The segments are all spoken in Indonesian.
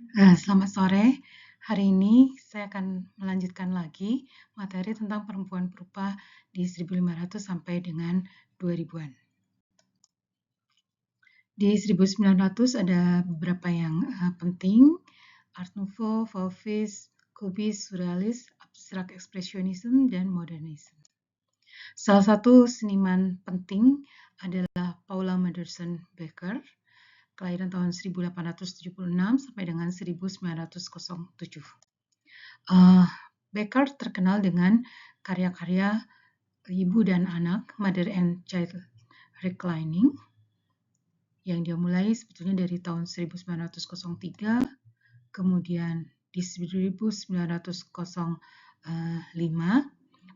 Selamat sore. Hari ini saya akan melanjutkan lagi materi tentang perempuan perupa di 1500 sampai dengan 2000-an. Di 1900 ada beberapa yang penting: Art Nouveau, Fauvisme, Cubisme, Surrealisme, Abstract Expressionism, dan Modernisme. Salah satu seniman penting adalah Paula Madison Becker, kelahiran tahun 1876 sampai dengan 1907. Becker terkenal dengan karya-karya ibu dan anak, Mother and Child Reclining, yang dia mulai sebetulnya dari tahun 1903, kemudian di 1905,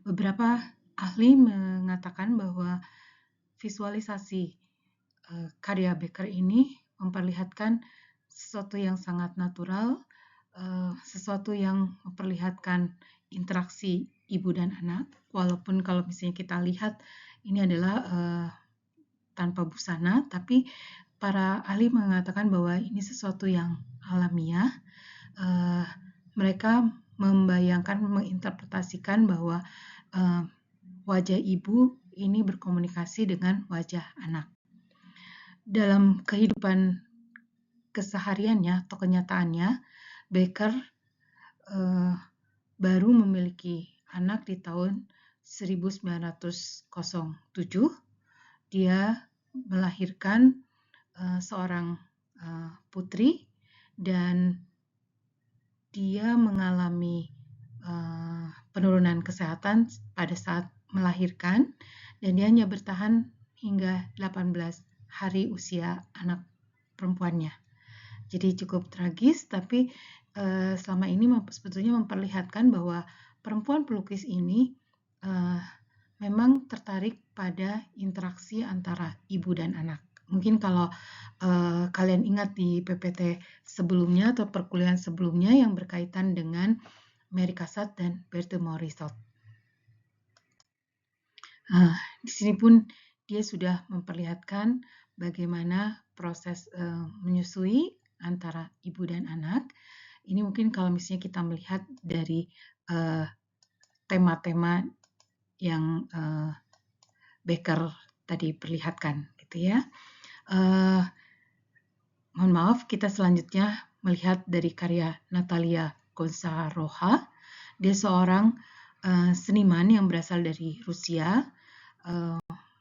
beberapa ahli mengatakan bahwa visualisasi karya Becker ini memperlihatkan sesuatu yang sangat natural, sesuatu yang memperlihatkan interaksi ibu dan anak, walaupun kalau misalnya kita lihat ini adalah tanpa busana, tapi para ahli mengatakan bahwa ini sesuatu yang alamiah. Mereka membayangkan, menginterpretasikan bahwa wajah ibu ini berkomunikasi dengan wajah anak. Dalam kehidupan kesehariannya atau kenyataannya, Becker baru memiliki anak di tahun 1907. Dia melahirkan seorang putri dan dia mengalami penurunan kesehatan pada saat melahirkan, dan dia hanya bertahan hingga 18 hari usia anak perempuannya. Jadi cukup tragis, tapi selama ini sebetulnya memperlihatkan bahwa perempuan pelukis ini memang tertarik pada interaksi antara ibu dan anak. Mungkin kalau kalian ingat di PPT sebelumnya atau perkuliahan sebelumnya yang berkaitan dengan Mary Cassatt dan Berthe Morisot. Di sini pun dia sudah memperlihatkan bagaimana proses menyusui antara ibu dan anak. Ini mungkin kalau misalnya kita melihat dari tema-tema yang Becker tadi perlihatkan, gitu ya. Mohon maaf, kita selanjutnya melihat dari karya Natalia Gonzaroha. Dia seorang seniman yang berasal dari Rusia,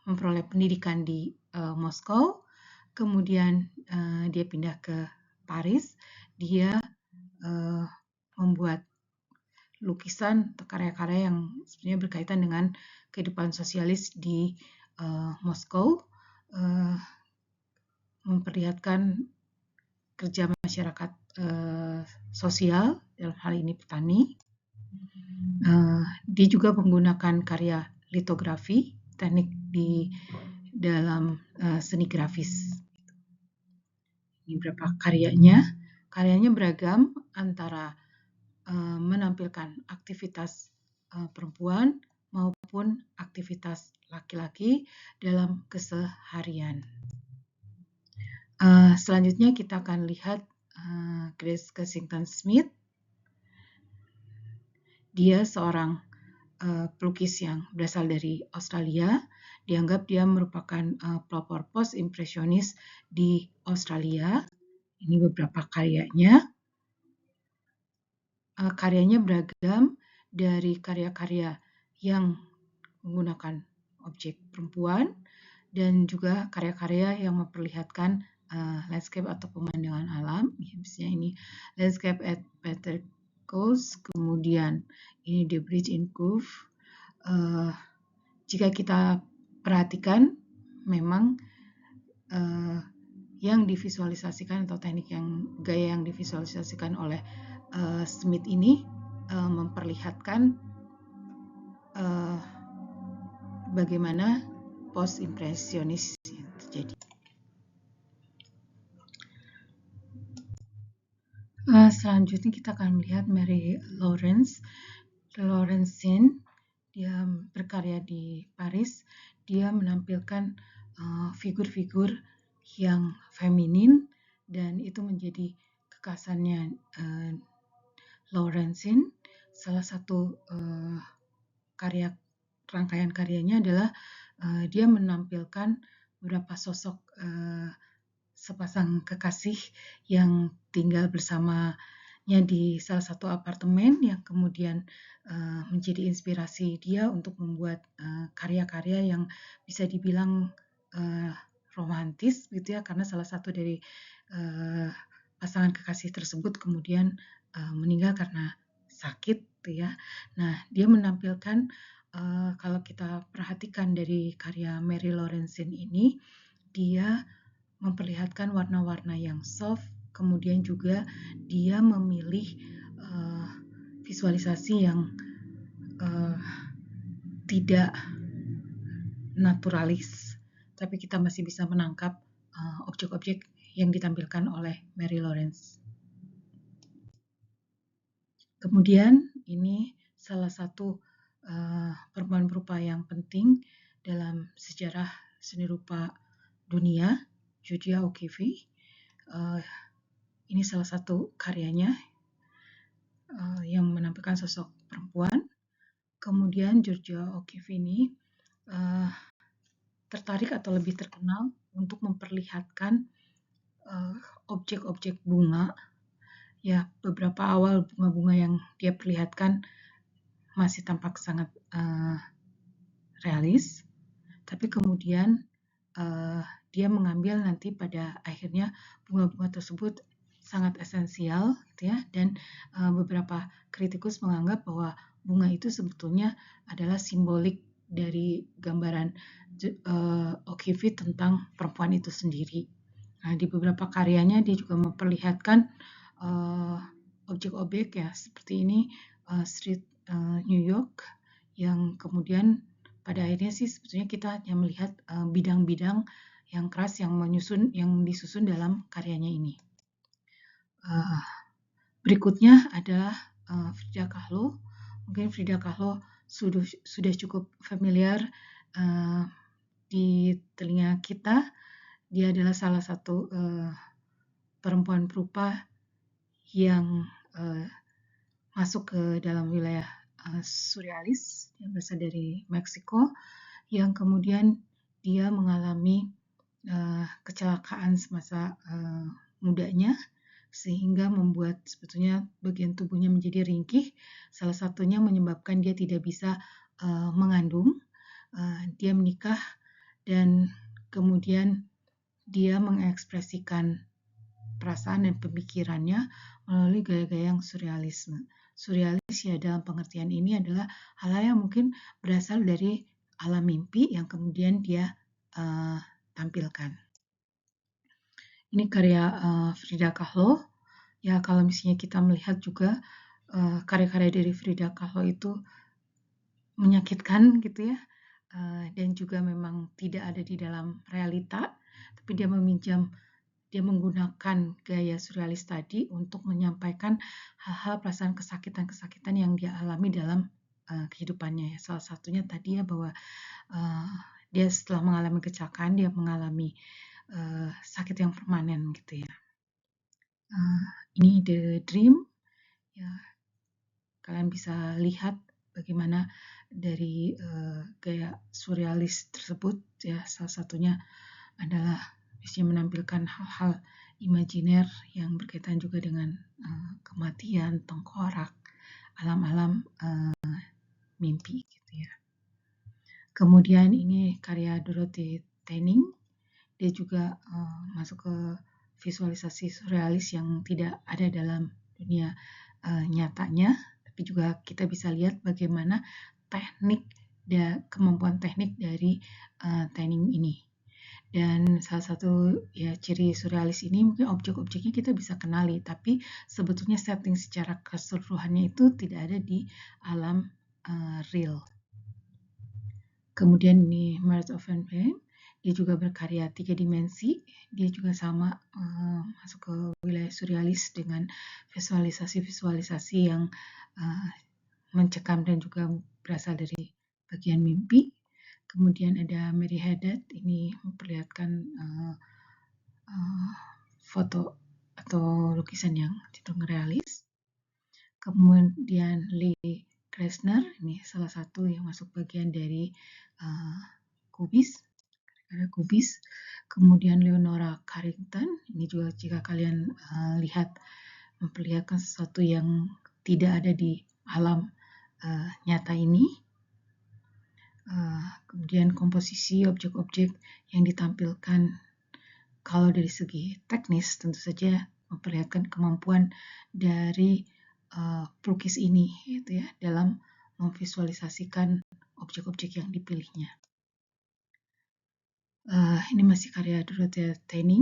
memperoleh pendidikan di Moskow, kemudian dia pindah ke Paris. Dia membuat lukisan atau karya-karya yang sebenarnya berkaitan dengan kehidupan sosialis di Moskow, memperlihatkan kerja masyarakat sosial, dalam hal ini petani. Dia juga menggunakan karya litografi, teknik di dalam seni grafis. Ini beberapa karyanya. Karyanya beragam antara menampilkan aktivitas perempuan maupun aktivitas laki-laki dalam keseharian. Selanjutnya kita akan lihat Grace Kensington Smith. Dia seorang pelukis yang berasal dari Australia. Dianggap dia merupakan pelopor post-impresionis di Australia. Ini beberapa karyanya. Karyanya beragam, dari karya-karya yang menggunakan objek perempuan dan juga karya-karya yang memperlihatkan landscape atau pemandangan alam. Misalnya ini landscape at Petercoes, kemudian ini The Bridge in Cove. Jika kita perhatikan, memang yang divisualisasikan atau teknik yang gaya yang divisualisasikan oleh Smith ini memperlihatkan bagaimana post-impresionis terjadi. Selanjutnya kita akan melihat Mary Laurencin. Dia berkarya di Paris. Dia menampilkan figur-figur yang feminin, dan itu menjadi gagasannya Lawrenson. Salah satu rangkaian karyanya adalah dia menampilkan beberapa sosok sepasang kekasih yang tinggal bersamanya di salah satu apartemen, yang kemudian menjadi inspirasi dia untuk membuat karya-karya yang bisa dibilang romantis gitu ya, karena salah satu dari pasangan kekasih tersebut kemudian meninggal karena sakit gitu ya. Nah, dia menampilkan kalau kita perhatikan dari karya Mary Lawrenson ini, dia memperlihatkan warna-warna yang soft, kemudian juga dia memilih visualisasi yang tidak naturalis, tapi kita masih bisa menangkap objek-objek yang ditampilkan oleh Mary Lawrence. Kemudian ini salah satu perempuan berupa yang penting dalam sejarah seni rupa dunia, Georgia O'Keeffe. Ini salah satu karyanya yang menampilkan sosok perempuan. Kemudian Georgia O'Keeffe ini tertarik atau lebih terkenal untuk memperlihatkan objek-objek bunga. Ya, beberapa awal bunga-bunga yang dia perlihatkan masih tampak sangat realis, tapi kemudian dia mengambil nanti pada akhirnya bunga-bunga tersebut sangat esensial, gitu ya, dan beberapa kritikus menganggap bahwa bunga itu sebetulnya adalah simbolik dari gambaran O'Keeffe tentang perempuan itu sendiri. Nah, di beberapa karyanya dia juga memperlihatkan objek-objek ya seperti ini, Street New York, yang kemudian pada akhirnya sih sebetulnya kita hanya melihat bidang-bidang yang keras yang disusun dalam karyanya ini. Berikutnya adalah Frida Kahlo. Mungkin Frida Kahlo sudah cukup familiar di telinga kita. Dia adalah salah satu perempuan berupa yang masuk ke dalam wilayah surrealis yang berasal dari Meksiko, yang kemudian dia mengalami kecelakaan semasa mudanya, sehingga membuat sebetulnya bagian tubuhnya menjadi ringkih. Salah satunya menyebabkan dia tidak bisa mengandung. Dia menikah dan kemudian dia mengekspresikan perasaan dan pemikirannya melalui gaya-gaya yang surrealisme. Surrealis ya dalam pengertian ini adalah hal-hal yang mungkin berasal dari alam mimpi yang kemudian dia tampilkan. Ini karya Frida Kahlo. Ya, kalau misalnya kita melihat juga karya-karya dari Frida Kahlo itu menyakitkan gitu ya, dan juga memang tidak ada di dalam realita, tapi dia menggunakan gaya surrealis tadi untuk menyampaikan hal-hal perasaan kesakitan-kesakitan yang dia alami dalam kehidupannya. Salah satunya tadi ya bahwa dia setelah mengalami kecelakaan, dia mengalami sakit yang permanen gitu ya. Ini The Dream. Ya, kalian bisa lihat bagaimana dari gaya surrealis tersebut ya, salah satunya adalah biasanya menampilkan hal-hal imajiner yang berkaitan juga dengan kematian, tengkorak, alam-alam mimpi gitu ya. Kemudian ini karya Dorothy Tanning. Dia juga masuk ke visualisasi surrealis yang tidak ada dalam dunia nyatanya, tapi juga kita bisa lihat bagaimana kemampuan teknik dari Tanning ini. Dan salah satu ya ciri surrealis ini mungkin objek-objeknya kita bisa kenali, tapi sebetulnya setting secara keseluruhannya itu tidak ada di alam real. Kemudian ini Merit of Van Veen, dia juga berkarya 3 dimensi, dia juga sama masuk ke wilayah surrealis dengan visualisasi-visualisasi yang mencekam dan juga berasal dari bagian mimpi. Kemudian ada Mary Haddad, ini memperlihatkan foto atau lukisan yang cenderung realis. Kemudian Lee Krasner, ini salah satu yang masuk bagian dari kubis. Kemudian Leonora Carrington, ini juga jika kalian lihat memperlihatkan sesuatu yang tidak ada di alam nyata ini. Kemudian komposisi objek-objek yang ditampilkan, kalau dari segi teknis tentu saja memperlihatkan kemampuan dari pelukis ini, gitu ya, dalam memvisualisasikan objek-objek yang dipilihnya. Ini masih karya Dorothea Tenney.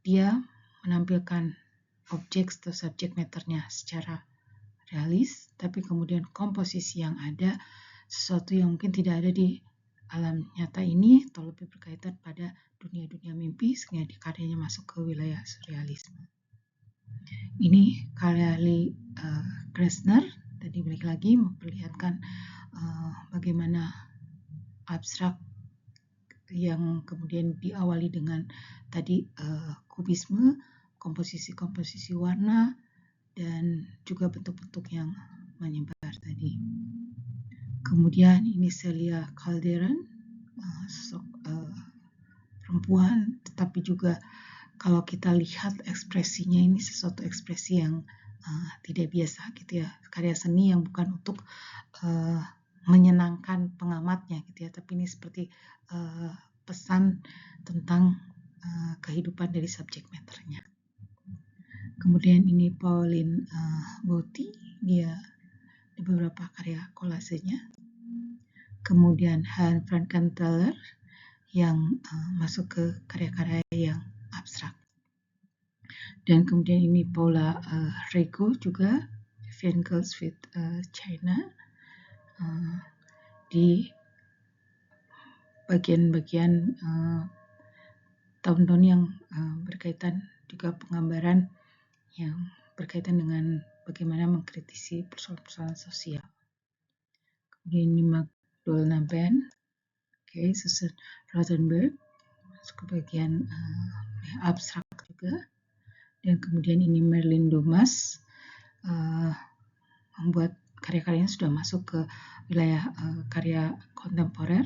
Dia menampilkan objek atau subject matter-nya secara realis, tapi kemudian komposisi yang ada sesuatu yang mungkin tidak ada di alam nyata ini, atau lebih berkaitan pada dunia-dunia mimpi, sehingga karyanya masuk ke wilayah surrealisme. Ini karya Lee Krasner, tadi balik lagi memperlihatkan bagaimana abstrak yang kemudian diawali dengan tadi kubisme, komposisi-komposisi warna, dan juga bentuk-bentuk yang menyebar tadi. Kemudian ini Celia Calderon, sosok perempuan, tetapi juga kalau kita lihat ekspresinya, ini sesuatu ekspresi yang tidak biasa, gitu ya. Karya seni yang bukan untuk menyenangkan pengamatnya, gitu ya, tapi ini seperti pesan tentang kehidupan dari subjek matternya. Kemudian ini Pauline Botti, dia di beberapa karya kolasenya. Kemudian Han Frankenthaler yang masuk ke karya-karya yang abstrak. Dan kemudian ini Paula Rego juga, Vivian Girls with China, di bagian-bagian tahun-tahun yang berkaitan juga penggambaran yang berkaitan dengan bagaimana mengkritisi persoalan-persoalan sosial. Kemudian ini Magdalena Ben, Susan Rothenberg, masuk ke bagian abstrak juga. Dan kemudian ini Merlin Dumas, membuat karya-karyanya sudah masuk ke wilayah karya kontemporer.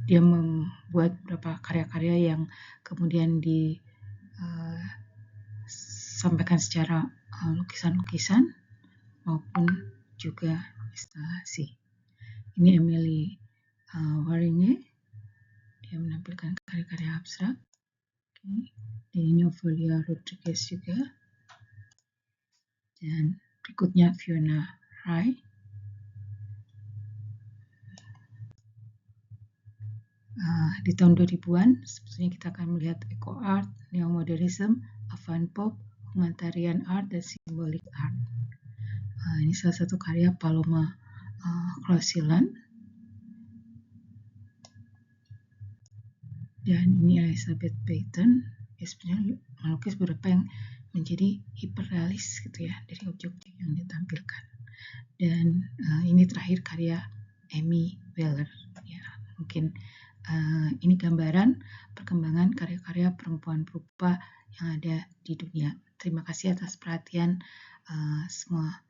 Dia membuat beberapa karya-karya yang kemudian disampaikan secara lukisan-lukisan maupun juga instalasi. Ini Emily Waringe, dia menampilkan karya-karya abstrak. Dan ini Ophelia Rodriguez juga. Dan berikutnya Fiona Rai. Di tahun 2000-an, sebetulnya kita akan melihat eco art, neomodernism, avant pop, humanitarian art, dan symbolic art. Ini salah satu karya Paloma Krosilan. Dan ini Elizabeth Peyton. Dia sebenarnya melukis beberapa yang menjadi hiperrealis, gitu ya, dari objek-objek yang ditampilkan. Dan ini terakhir karya Amy Weller. Ya, mungkin ini gambaran perkembangan karya-karya perempuan berupa yang ada di dunia. Terima kasih atas perhatian semua